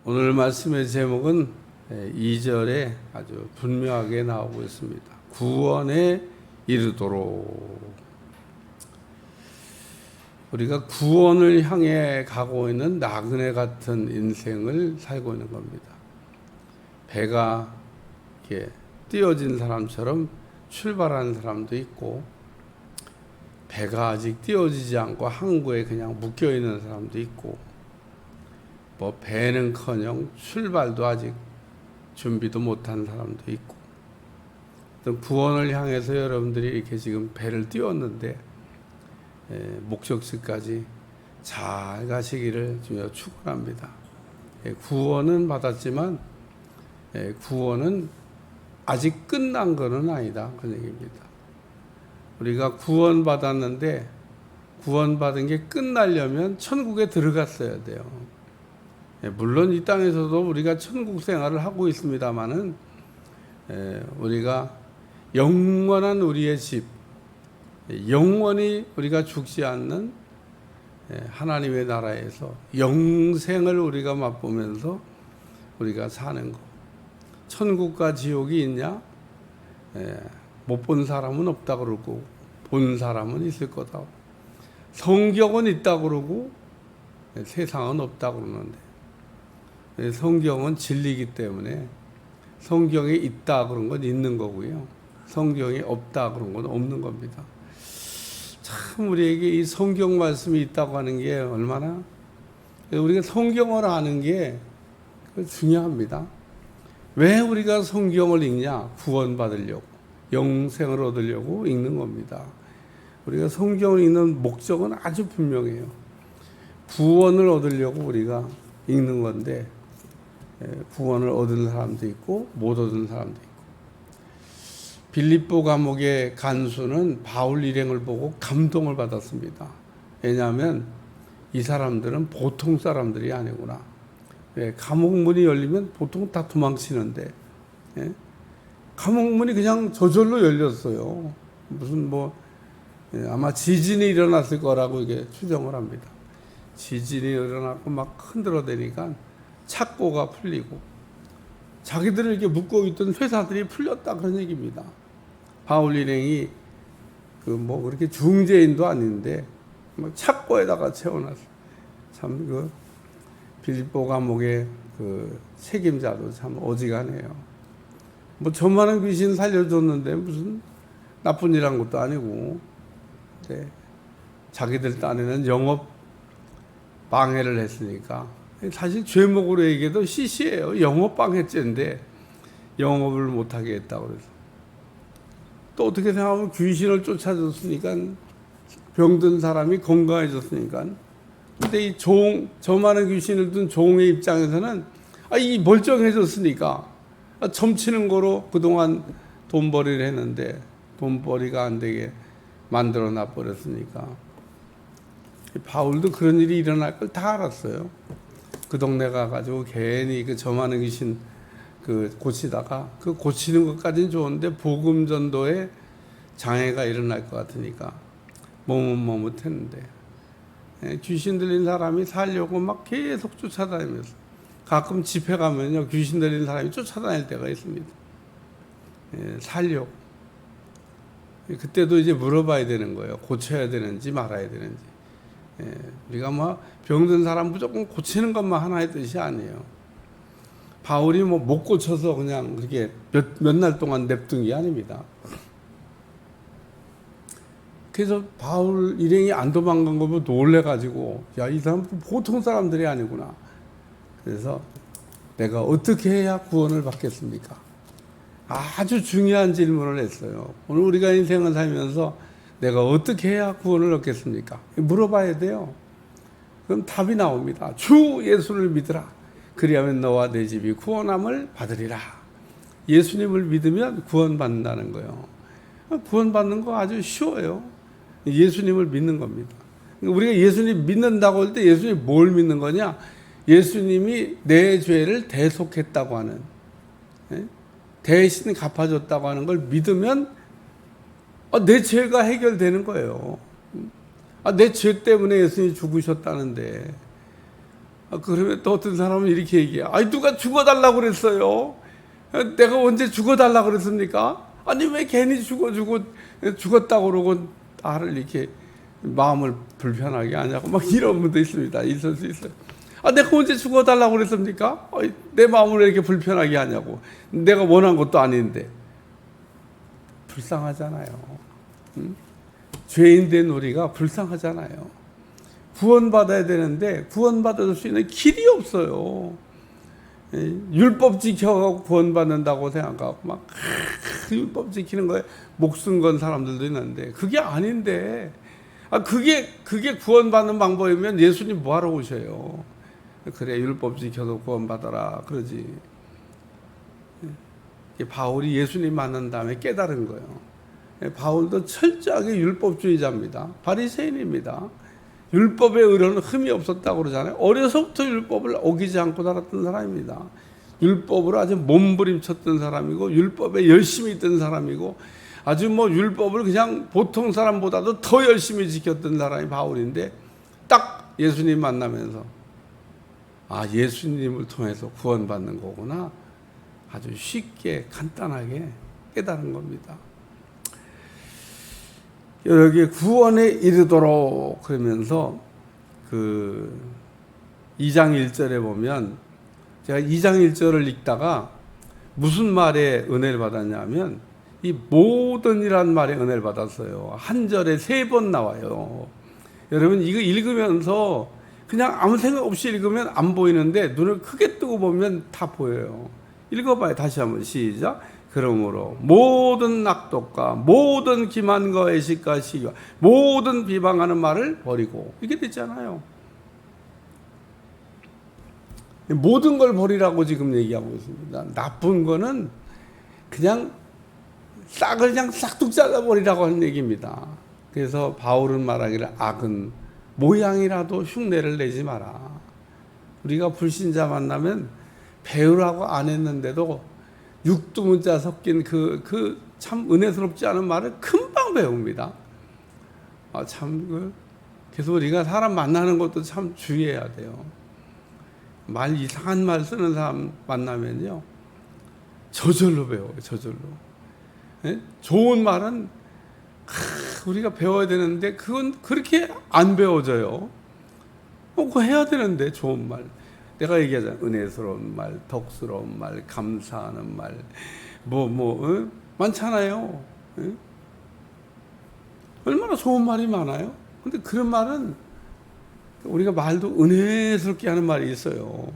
오늘 말씀의 제목은 2절에 아주 분명하게 나오고 있습니다. 구원에 이르도록. 우리가 구원을 향해 가고 있는 나그네 같은 인생을 살고 있는 겁니다. 배가 이렇게 띄어진 사람처럼 출발하는 사람도 있고, 배가 아직 띄어지지 않고 항구에 그냥 묶여 있는 사람도 있고, 뭐 배는커녕 출발도 아직 준비도 못한 사람도 있고, 구원을 향해서 여러분들이 이렇게 지금 배를 띄웠는데 목적지까지 잘 가시기를 주여 축원합니다. 구원은 받았지만 구원은 아직 끝난 것은 아니다, 그 얘기입니다. 우리가 구원받았는데 구원받은 게 끝나려면 천국에 들어갔어야 돼요. 물론 이 땅에서도 우리가 천국 생활을 하고 있습니다만은 우리가 영원한 우리의 집, 영원히 우리가 죽지 않는 하나님의 나라에서 영생을 우리가 맛보면서 우리가 사는 거. 천국과 지옥이 있냐? 못 본 사람은 없다 그러고 본 사람은 있을 거다. 성경은 있다 그러고 세상은 없다 그러는데, 성경은 진리이기 때문에 성경에 있다 그런 건 있는 거고요, 성경에 없다 그런 건 없는 겁니다. 참 우리에게 이 성경 말씀이 있다고 하는 게 얼마나, 우리가 성경을 아는 게 중요합니다. 왜 우리가 성경을 읽냐? 구원받으려고, 영생을 얻으려고 읽는 겁니다. 우리가 성경을 읽는 목적은 아주 분명해요. 구원을 얻으려고 우리가 읽는 건데, 구원을 얻은 사람도 있고 못 얻은 사람도 있고. 빌립보 감옥의 간수는 바울 일행을 보고 감동을 받았습니다. 왜냐하면 이 사람들은 보통 사람들이 아니구나. 감옥 문이 열리면 보통 다 도망치는데, 감옥 문이 그냥 저절로 열렸어요. 무슨 아마 지진이 일어났을 거라고 이게 추정을 합니다. 지진이 일어나고 막 흔들어대니까 착고가 풀리고 자기들을 이렇게 묶고 있던 회사들이 풀렸다, 그런 얘기입니다. 바울 일행이 그렇게 중재인도 아닌데 착고에다가 채워놨어. 참 빌립보 감옥의 책임자도 참 어지간해요. 저만한 귀신 살려줬는데 무슨 나쁜 일 한 것도 아니고, 자기들 딴에는 영업 방해를 했으니까, 사실 죄목으로 얘기해도 시시해요. 영업방해죄인데 영업을 못하게 했다고 그래서. 또 어떻게 생각하면 귀신을 쫓아줬으니까, 병든 사람이 건강해졌으니까. 근데 저 많은 귀신을 둔 종의 입장에서는 이 멀쩡해졌으니까 점치는 거로 그동안 돈벌이를 했는데 돈벌이가 안 되게 만들어 놔버렸으니까. 바울도 그런 일이 일어날 걸 다 알았어요. 그 동네 가가지고 괜히 저 많은 귀신 고치다가, 고치는 것까지는 좋은데 복음 전도에 장애가 일어날 것 같으니까 머뭇머뭇했는데, 귀신 들린 사람이 살려고 막 계속 쫓아다니면서, 가끔 집회 가면요 귀신 들린 사람이 쫓아다닐 때가 있습니다. 살려고. 그때도 이제 물어봐야 되는 거예요. 고쳐야 되는지 말아야 되는지. 우리가 병든 사람 무조건 고치는 것만 하나의 뜻이 아니에요. 바울이 못 고쳐서 그냥 그렇게 몇 날 동안 냅둔 게 아닙니다. 그래서 바울 일행이 안 도망간 거 보고 놀래가지고, 이 사람 보통 사람들이 아니구나. 그래서 내가 어떻게 해야 구원을 받겠습니까? 아주 중요한 질문을 했어요. 오늘 우리가 인생을 살면서 내가 어떻게 해야 구원을 얻겠습니까? 물어봐야 돼요. 그럼 답이 나옵니다. 주 예수를 믿으라. 그리하면 너와 내 집이 구원함을 받으리라. 예수님을 믿으면 구원받는다는 거예요. 구원받는 거 아주 쉬워요. 예수님을 믿는 겁니다. 우리가 예수님 믿는다고 할 때 예수님이 뭘 믿는 거냐? 예수님이 내 죄를 대속했다고 하는, 대신 갚아줬다고 하는 걸 믿으면 내 죄가 해결되는 거예요. 내 죄 때문에 예수님이 죽으셨다는데 그러면 또 어떤 사람은 이렇게 얘기해. 아니, 누가 죽어달라고 그랬어요? 내가 언제 죽어달라고 그랬습니까? 아니, 왜 괜히 죽었다고 그러고 나를 이렇게 마음을 불편하게 하냐고 막 이런 분도 있습니다. 있을 수 있어요. 아, 내가 언제 죽어달라고 그랬습니까? 내 마음을 왜 이렇게 불편하게 하냐고. 내가 원한 것도 아닌데. 불쌍하잖아요. 응? 죄인 된 우리가 불쌍하잖아요. 구원받아야 되는데 구원받을 수 있는 길이 없어요. 율법 지켜가고 구원받는다고 생각하고 막 율법 지키는 거에 목숨 건 사람들도 있는데 그게 아닌데, 그게 구원받는 방법이면 예수님 뭐하러 오셔요? 그래, 율법 지켜도 구원받아라 그러지. 바울이 예수님 만난 다음에 깨달은 거예요. 바울도 철저하게 율법주의자입니다. 바리새인입니다. 율법의 의로는 흠이 없었다고 그러잖아요. 어려서부터 율법을 어기지 않고 살았던 사람입니다. 율법으로 아주 몸부림쳤던 사람이고 율법에 열심히 있던 사람이고 아주 율법을 그냥 보통 사람보다도 더 열심히 지켰던 사람이 바울인데, 딱 예수님 만나면서 예수님을 통해서 구원받는 거구나, 아주 쉽게 간단하게 깨달은 겁니다. 여기 구원에 이르도록 그러면서 2장 1절에 보면, 제가 2장 1절을 읽다가 무슨 말에 은혜를 받았냐면 이 모든이란 말에 은혜를 받았어요. 한 절에 3번 나와요. 여러분, 이거 읽으면서 그냥 아무 생각 없이 읽으면 안 보이는데 눈을 크게 뜨고 보면 다 보여요. 읽어봐요. 다시 한번 시작. 그러므로 모든 낙독과 모든 기만과 애식과 시기와 모든 비방하는 말을 버리고, 이게 됐잖아요. 모든 걸 버리라고 지금 얘기하고 있습니다. 나쁜 거는 그냥 싹을 그냥 싹둑 잘라버리라고 하는 얘기입니다. 그래서 바울은 말하기를 악은 모양이라도 흉내를 내지 마라. 우리가 불신자 만나면 배우라고 안 했는데도 육두문자 섞인 참 은혜스럽지 않은 말을 금방 배웁니다. 그래서 우리가 사람 만나는 것도 참 주의해야 돼요. 말 이상한 말 쓰는 사람 만나면요, 저절로 배워요. 저절로. 좋은 말은 우리가 배워야 되는데 그건 그렇게 안 배워져요. 그거 해야 되는데, 좋은 말. 내가 얘기하잖아. 은혜스러운 말, 덕스러운 말, 감사하는 말, 많잖아요. 얼마나 좋은 말이 많아요. 근데 그런 말은 우리가 말도 은혜스럽게 하는 말이 있어요.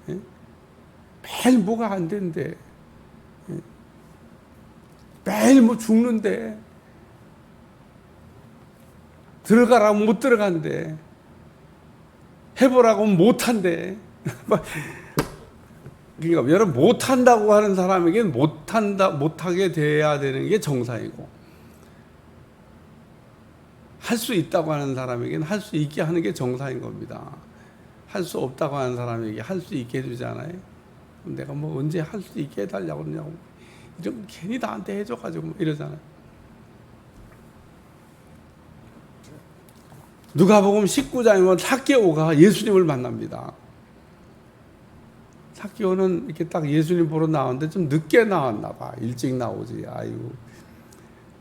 매일 뭐가 안 된대. 매일 죽는데. 들어가라고 못 들어간대. 해보라고 못한대. 그러니까 여러분, 못한다고 하는 사람에게는 못하게 돼야 되는 게 정상이고, 할 수 있다고 하는 사람에게는 할 수 있게 하는 게 정상인 겁니다. 할 수 없다고 하는 사람에게 할 수 있게 해주잖아요. 내가 언제 할 수 있게 해달라고 그러냐고, 이런 괜히 나한테 해줘가지고 이러잖아요. 누가복음 19장이면 삭개오가 예수님을 만납니다. 삭개오는 이렇게 딱 예수님 보러 나왔는데 좀 늦게 나왔나 봐. 일찍 나오지. 아이고.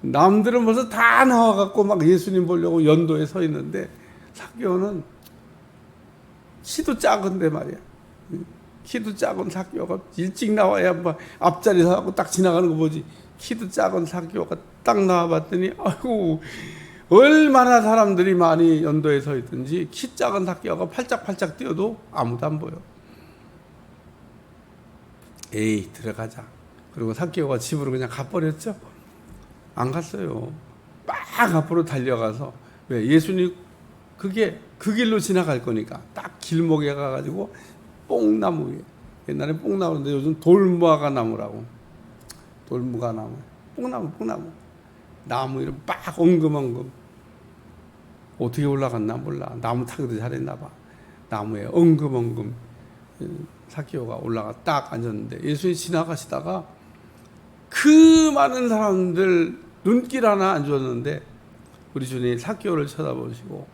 남들은 벌써 다 나와갖고 막 예수님 보려고 연도에 서 있는데, 삭개오는 키도 작은데 말이야. 키도 작은 삭개오가 일찍 나와야 앞자리 서갖고 딱 지나가는 거 보지. 키도 작은 삭개오가 딱 나와봤더니, 아이고, 얼마나 사람들이 많이 연도에 서 있든지 키 작은 삭개오가 팔짝팔짝 뛰어도 아무도 안 보여. 에이, 들어가자. 그리고 삭개오가 집으로 그냥 가버렸죠. 안 갔어요. 막 앞으로 달려가서, 왜? 예수님 그 길로 지나갈 거니까 딱 길목에 가가지고 뽕나무 위에, 옛날에 뽕나무인데 요즘 돌무화과 나무라고, 돌무화 나무, 뽕나무 나무 이런 막 엉금엉금. 어떻게 올라갔나 몰라. 나무 타기도 잘했나 봐. 나무에 엉금엉금 삭개오가 올라가 딱 앉았는데, 예수님이 지나가시다가 그 많은 사람들 눈길 하나 안 줬는데 우리 주님이 삭개오를 쳐다보시고,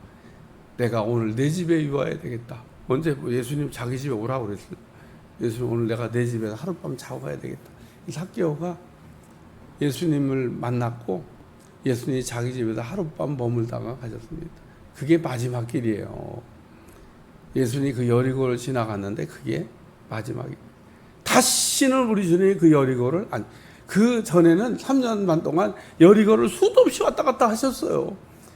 내가 오늘 내 집에 유하야 되겠다. 언제 예수님 자기 집에 오라고 그랬어요. 예수님 오늘 내가 내 집에서 하룻밤 자고 가야 되겠다. 이 삭개오가 예수님을 만났고 예수님이 자기 집에서 하룻밤 머물다가 가셨습니다. 그게 마지막 길이에요. 예수님이 그 여리고를 지나갔는데 그게 마지막이에요. 다시는 우리 주님이 그 여리고를 그 전에는 3년 반 동안 여리고를 수도 없이 왔다 갔다 하셨어요.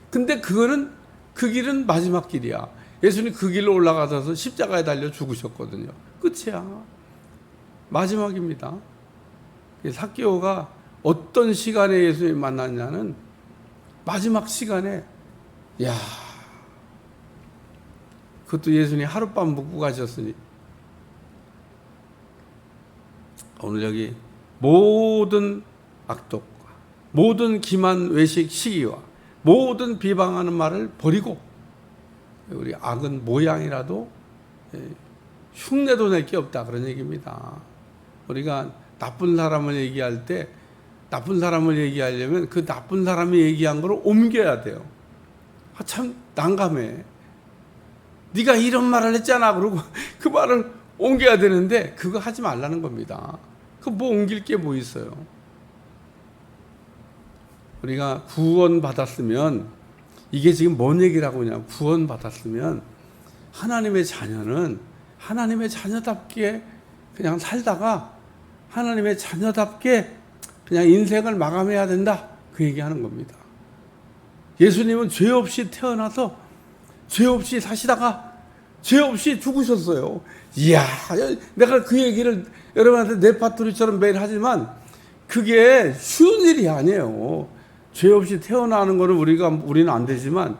근데 그거는 그 길은 마지막 길이야. 예수님 그 길로 올라가셔서 십자가에 달려 죽으셨거든요. 끝이야. 마지막입니다. 삭개오가 어떤 시간에 예수님 만났냐는 마지막 시간에, 야, 그것도 예수님 하룻밤 묵고 가셨으니. 오늘 여기 모든 악독과 모든 기만 외식 시기와 모든 비방하는 말을 버리고 우리 악은 모양이라도 흉내도 낼 게 없다 그런 얘기입니다. 우리가 나쁜 사람을 얘기할 때 나쁜 사람을 얘기하려면 그 나쁜 사람이 얘기한 걸 옮겨야 돼요. 참 난감해. 네가 이런 말을 했잖아 그러고 그 말을 옮겨야 되는데 그거 하지 말라는 겁니다. 그 뭐 옮길 게 뭐 있어요. 우리가 구원 받았으면 이게 지금 뭔 얘기를 하고 있냐. 구원 받았으면 하나님의 자녀는 하나님의 자녀답게 그냥 살다가 하나님의 자녀답게 그냥 인생을 마감해야 된다. 그 얘기하는 겁니다. 예수님은 죄 없이 태어나서 죄 없이 사시다가 죄 없이 죽으셨어요. 이야, 내가 그 얘기를 여러분한테 네파토리처럼 매일 하지만 그게 쉬운 일이 아니에요. 죄 없이 태어나는 거는 우리는 안 되지만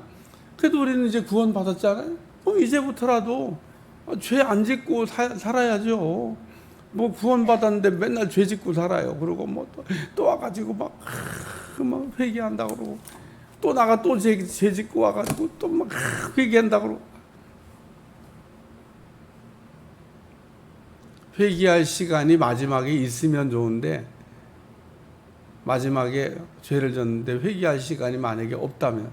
그래도 우리는 이제 구원 받았잖아요. 이제부터라도 죄 안 짓고 살아야죠. 뭐 구원 받았는데 맨날 죄 짓고 살아요. 그리고 뭐 또 와가지고 막 회개한다 그러고 또 나가 또 죄 짓고 와가지고 또 막 회개한다 그러고. 회개할 시간이 마지막에 있으면 좋은데 마지막에 죄를 졌는데 회개할 시간이 만약에 없다면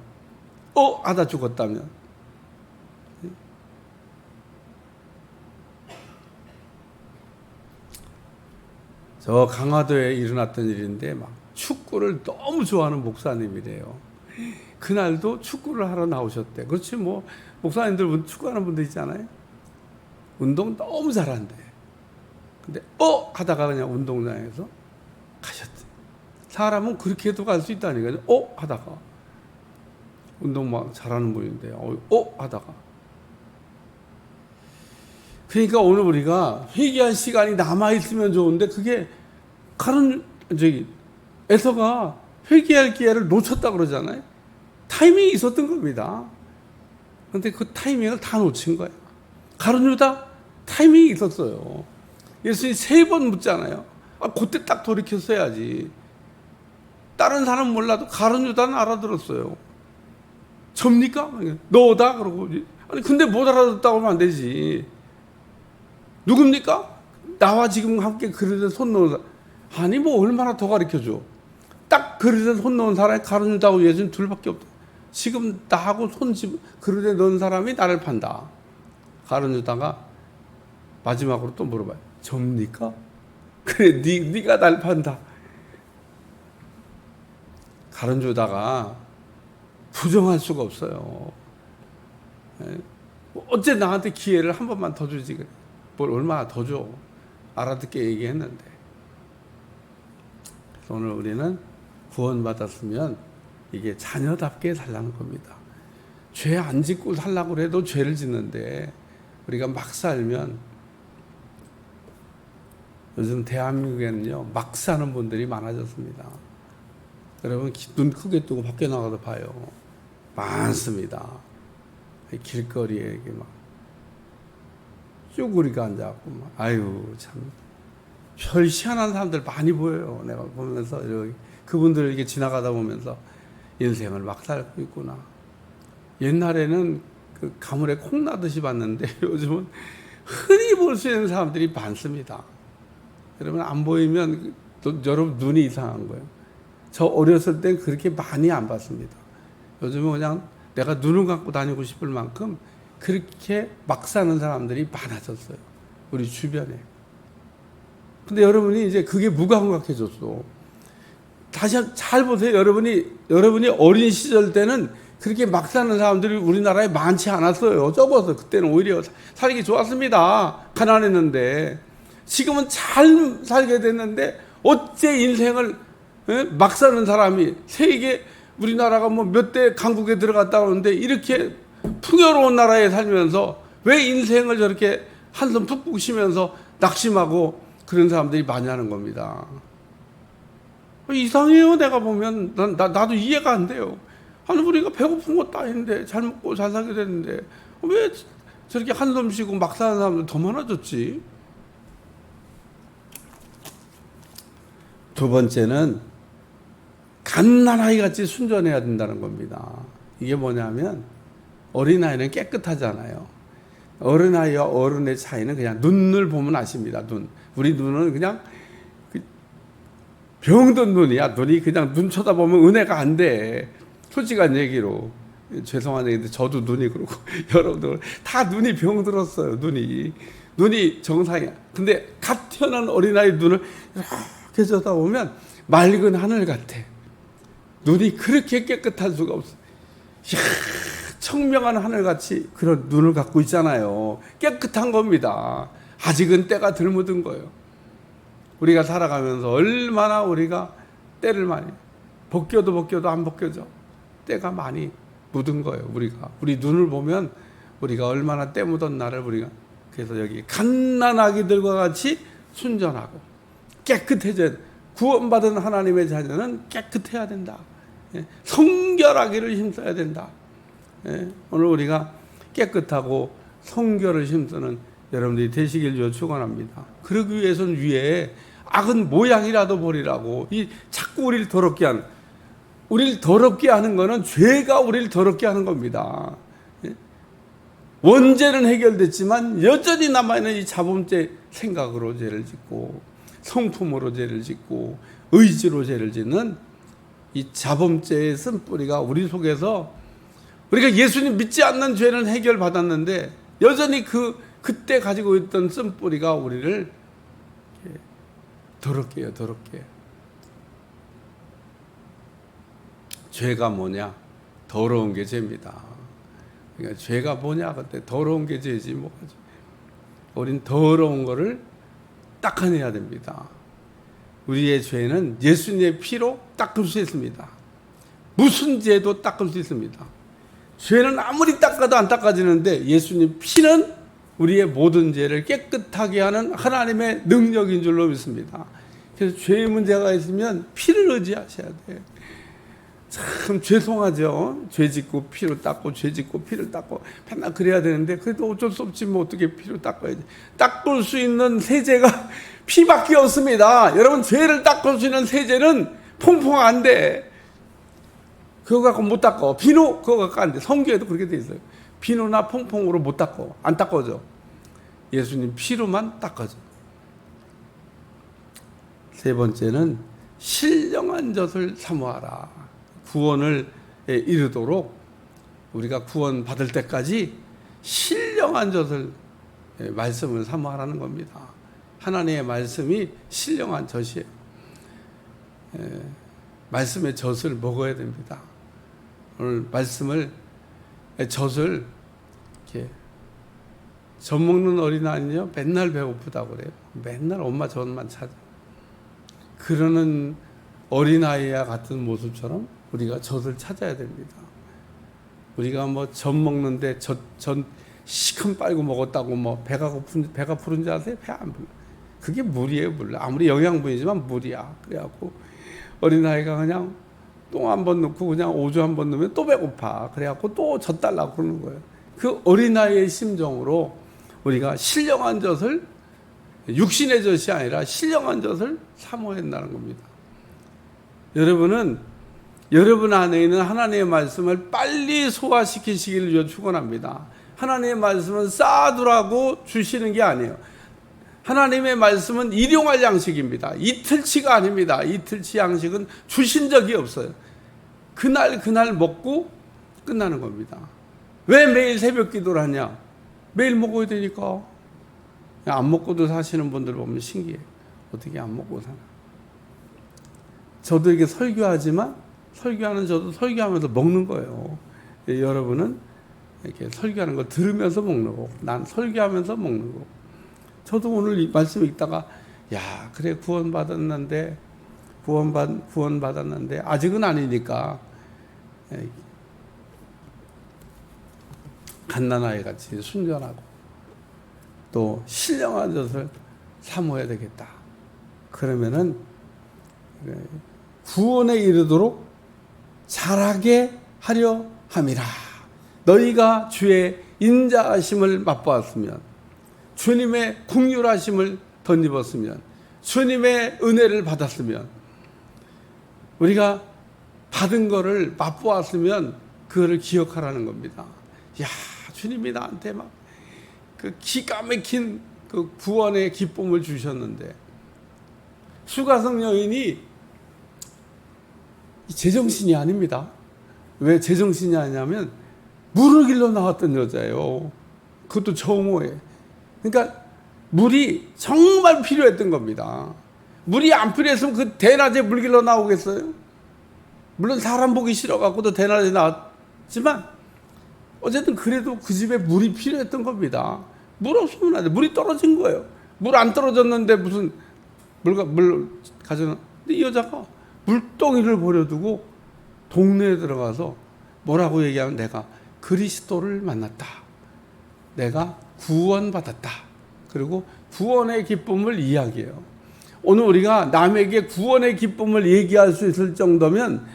하다 죽었다면 저 강화도에 일어났던 일인데 막 축구를 너무 좋아하는 목사님이래요. 그날도 축구를 하러 나오셨대. 그렇지 뭐 목사님들 축구하는 분들 있잖아요. 운동 너무 잘한대. 근데 하다가 그냥 운동장에서 가셨대. 사람은 그렇게도 갈 수 있다니까요. 하다가 운동 막 잘하는 분인데 하다가. 그러니까 오늘 우리가 회개할 시간이 남아 있으면 좋은데 그게 에서가 회개할 기회를 놓쳤다 그러잖아요. 타이밍이 있었던 겁니다. 그런데 그 타이밍을 다 놓친 거예요. 가룟 유다 타이밍이 있었어요. 예수님이 3번 묻잖아요. 그때 딱 돌이켰어야지. 다른 사람은 몰라도 가룟 유다는 알아들었어요. 접니까? 너다? 그러고 아니 근데 못 알아듣다고 하면 안 되지. 누굽니까? 나와 지금 함께 그릇에 손 넣은 사람. 아니 뭐 얼마나 더 가르쳐줘. 딱 그릇에 손 넣은 사람이 가룟 유다하고 예수님 둘밖에 없다. 지금 나하고 그릇에 넣은 사람이 나를 판다. 가룟 유다가 마지막으로 또 물어봐요. 접니까? 그래 네가 날 판다. 가룟 유다가 부정할 수가 없어요. 어째 나한테 기회를 한 번만 더 주지. 뭘 얼마나 더 줘. 알아듣게 얘기했는데. 그래서 오늘 우리는 구원받았으면 이게 자녀답게 살라는 겁니다. 죄 안 짓고 살라고 해도 죄를 짓는데 우리가 막 살면 요즘 대한민국에는요 막 사는 분들이 많아졌습니다. 여러분 눈 크게 뜨고 밖에 나가서 봐요. 많습니다. 길거리에 이렇게 막 쭈구리가 앉아갖고 막 아유 참 별 희한한 사람들 많이 보여요. 내가 보면서 그분들 이렇게 지나가다 보면서 인생을 막 살고 있구나. 옛날에는 그 가물에 콩 나듯이 봤는데 요즘은 흔히 볼 수 있는 사람들이 많습니다. 여러분 안 보이면 여러분 눈이 이상한 거예요. 저 어렸을 땐 그렇게 많이 안 봤습니다. 요즘은 그냥 내가 눈을 감고 다니고 싶을 만큼 그렇게 막 사는 사람들이 많아졌어요. 우리 주변에. 근데 여러분이 이제 그게 무감각해졌어. 다시 잘 보세요. 여러분이 어린 시절 때는 그렇게 막 사는 사람들이 우리나라에 많지 않았어요. 적어서. 그때는 오히려 살기 좋았습니다. 가난했는데. 지금은 잘 살게 됐는데 어째 인생을 막 사는 사람이 세계 우리나라가 뭐 몇 대 강국에 들어갔다 오는데 이렇게 풍요로운 나라에 살면서 왜 인생을 저렇게 한숨 푹푹 쉬면서 낙심하고 그런 사람들이 많이 하는 겁니다. 이상해요. 내가 보면 나도 이해가 안 돼요. 아니 우리가 배고픈 것도 아닌데 잘 먹고 잘 살게 됐는데 왜 저렇게 한숨 쉬고 막 사는 사람들 더 많아졌지? 두 번째는 갓난아이 같이 순전해야 된다는 겁니다. 이게 뭐냐면 어린아이는 깨끗하잖아요. 어린아이와 어른의 차이는 그냥 눈을 보면 아십니다. 우리 눈은 그냥 병든 눈이야. 눈이 그냥 눈 쳐다보면 은혜가 안 돼. 솔직한 얘기로. 죄송한 얘기인데 저도 눈이 그렇고 여러분들 다 눈이 병들었어요. 눈이 정상이야. 근데 갓 태어난 어린아이 눈을 이렇게 쳐다보면 맑은 하늘 같아. 눈이 그렇게 깨끗할 수가 없어. 이야, 청명한 하늘같이 그런 눈을 갖고 있잖아요. 깨끗한 겁니다. 아직은 때가 덜 묻은 거예요. 우리가 살아가면서 얼마나 우리가 때를 많이 벗겨도 안 벗겨져. 때가 많이 묻은 거예요. 우리 눈을 보면 우리가 얼마나 때 묻은 날을 우리가 그래서 여기 갓난아기들과 같이 순전하고 깨끗해져. 구원받은 하나님의 자녀는 깨끗해야 된다. 성결하기를 힘써야 된다. 오늘 우리가 깨끗하고 성결을 힘쓰는 여러분들이 되시길 주어 축원합니다. 그러기 위해서는 위에 악은 모양이라도 버리라고 자꾸 우리를 더럽게 하는 거는 죄가 우리를 더럽게 하는 겁니다. 원죄는 해결됐지만 여전히 남아있는 이 자범죄 생각으로 죄를 짓고 성품으로 죄를 짓고 의지로 죄를 짓는 이 자범죄의 쓴뿌리가 우리 속에서 우리가 예수님 믿지 않는 죄는 해결받았는데 여전히 그때 가지고 있던 쓴뿌리가 우리를 더럽게 해요. 더럽게. 죄가 뭐냐? 더러운 게 죄입니다. 그러니까 죄가 뭐냐? 그때 더러운 게 죄지 뭐지. 우린 더러운 거를 닦아내야 됩니다. 우리의 죄는 예수님의 피로 닦을 수 있습니다. 무슨 죄도 닦을 수 있습니다. 죄는 아무리 닦아도 안 닦아지는데 예수님 피는 우리의 모든 죄를 깨끗하게 하는 하나님의 능력인 줄로 믿습니다. 그래서 죄의 문제가 있으면 피를 의지하셔야 돼요. 참 죄송하죠. 죄 짓고 피로 닦고 죄 짓고 피를 닦고 맨날 그래야 되는데 그래도 어쩔 수 없지 뭐 어떻게 피로 닦아야지. 닦을 수 있는 세제가 피밖에 없습니다. 여러분 죄를 닦을 수 있는 세제는 퐁퐁 안 돼. 그거 갖고 못 닦아. 비누 그거 갖고 안 돼. 성경에도 그렇게 돼 있어요. 비누나 퐁퐁으로 못 닦아. 안 닦아져. 예수님 피로만 닦아져. 세 번째는 신령한 젖을 사모하라. 구원을 이루도록 우리가 구원 받을 때까지 신령한 젖을 말씀을 사모하라는 겁니다. 하나님의 말씀이 신령한 젖이에요. 말씀의 젖을 먹어야 됩니다. 오늘 말씀을 젖을 이렇게 젖 먹는 어린아이는요 맨날 배고프다고 그래요. 맨날 엄마 젖만 찾아. 그러는 어린아이와 같은 모습처럼 우리가 젖을 찾아야 됩니다. 우리가 뭐 젖 먹는데 젖 시큼 빨고 먹었다고 뭐 배가 부른지 아세요? 배 안 불러. 그게 물이에요, 물. 아무리 영양분이지만 물이야. 그래갖고 어린아이가 그냥 똥 한 번 넣고 그냥 오줌 한 번 넣으면 또 배고파. 그래갖고 또 젖 달라고 그러는 거예요. 그 어린아이의 심정으로 우리가 신령한 젖을 육신의 젖이 아니라 신령한 젖을 사모해야 한다는 겁니다. 여러분은 여러분 안에 있는 하나님의 말씀을 빨리 소화시키시기를 위해 축원합니다. 하나님의 말씀은 쌓아두라고 주시는 게 아니에요. 하나님의 말씀은 일용할 양식입니다. 이틀치가 아닙니다. 이틀치 양식은 주신 적이 없어요. 그날 먹고 끝나는 겁니다. 왜 매일 새벽 기도를 하냐? 매일 먹어야 되니까. 안 먹고도 사시는 분들 보면 신기해. 어떻게 안 먹고 사나? 저도 이렇게 설교하지만 설교하는 저도 설교하면서 먹는 거예요. 여러분은 이렇게 설교하는 거 들으면서 먹는 거고, 난 설교하면서 먹는 거고. 저도 오늘 이 말씀 읽다가 야, 그래 구원받았는데 아직은 아니니까 갓난아이 같이 순전하고 또 신령한 젖을 사모해야 되겠다. 그러면은 구원에 이르도록 자라게 하려 함이라. 너희가 주의 인자하심을 맛보았으면, 주님의 긍휼하심을 덧입었으면, 주님의 은혜를 받았으면, 우리가 받은 거를 맛보았으면 그거를 기억하라는 겁니다. 야, 주님이 나한테 막 그 기가 막힌 그 구원의 기쁨을 주셨는데, 수가성 여인이 제정신이 아닙니다. 왜 제정신이 아니냐면 물을 길러 나왔던 여자예요. 그것도 정오에. 그러니까 물이 정말 필요했던 겁니다. 물이 안 필요했으면 그 대낮에 물 길러 나오겠어요? 물론 사람 보기 싫어갖고도 대낮에 나왔지만 어쨌든 그래도 그 집에 물이 필요했던 겁니다. 물 없으면 안 돼. 물이 떨어진 거예요. 물 안 떨어졌는데 무슨 물 가져나. 근데 이 여자가 물덩이를 버려두고 동네에 들어가서 뭐라고 얘기하면 내가 그리스도를 만났다. 내가 구원받았다. 그리고 구원의 기쁨을 이야기해요. 오늘 우리가 남에게 구원의 기쁨을 얘기할 수 있을 정도면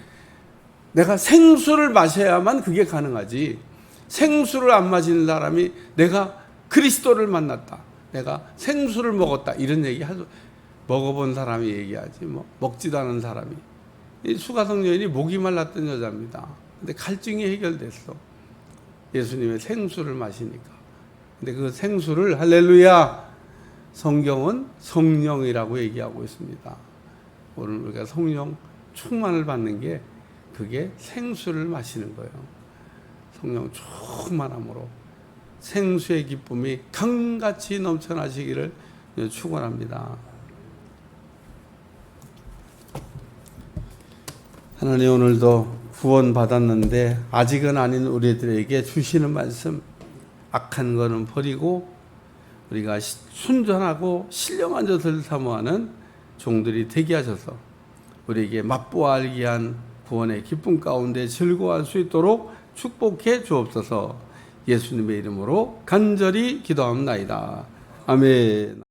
내가 생수를 마셔야만 그게 가능하지. 생수를 안 마시는 사람이 내가 그리스도를 만났다, 내가 생수를 먹었다, 이런 얘기 하죠. 먹어본 사람이 얘기하지 뭐 먹지도 않은 사람이. 이 수가성 여인이 목이 말랐던 여자입니다. 근데 갈증이 해결됐어. 예수님의 생수를 마시니까. 근데 그 생수를 할렐루야, 성경은 성령이라고 얘기하고 있습니다. 오늘 우리가 성령 충만을 받는 게 그게 생수를 마시는 거예요. 성령 충만함으로 생수의 기쁨이 강같이 넘쳐나시기를 축원합니다. 하나님, 오늘도 구원받았는데 아직은 아닌 우리들에게 주시는 말씀, 악한 거는 버리고 우리가 순전하고 신령한 젖을 사모하는 종들이 되게 하셔서 우리에게 맛보아 알게 한 구원의 기쁨 가운데 즐거워할 수 있도록 축복해 주옵소서. 예수님의 이름으로 간절히 기도합니다. 아멘.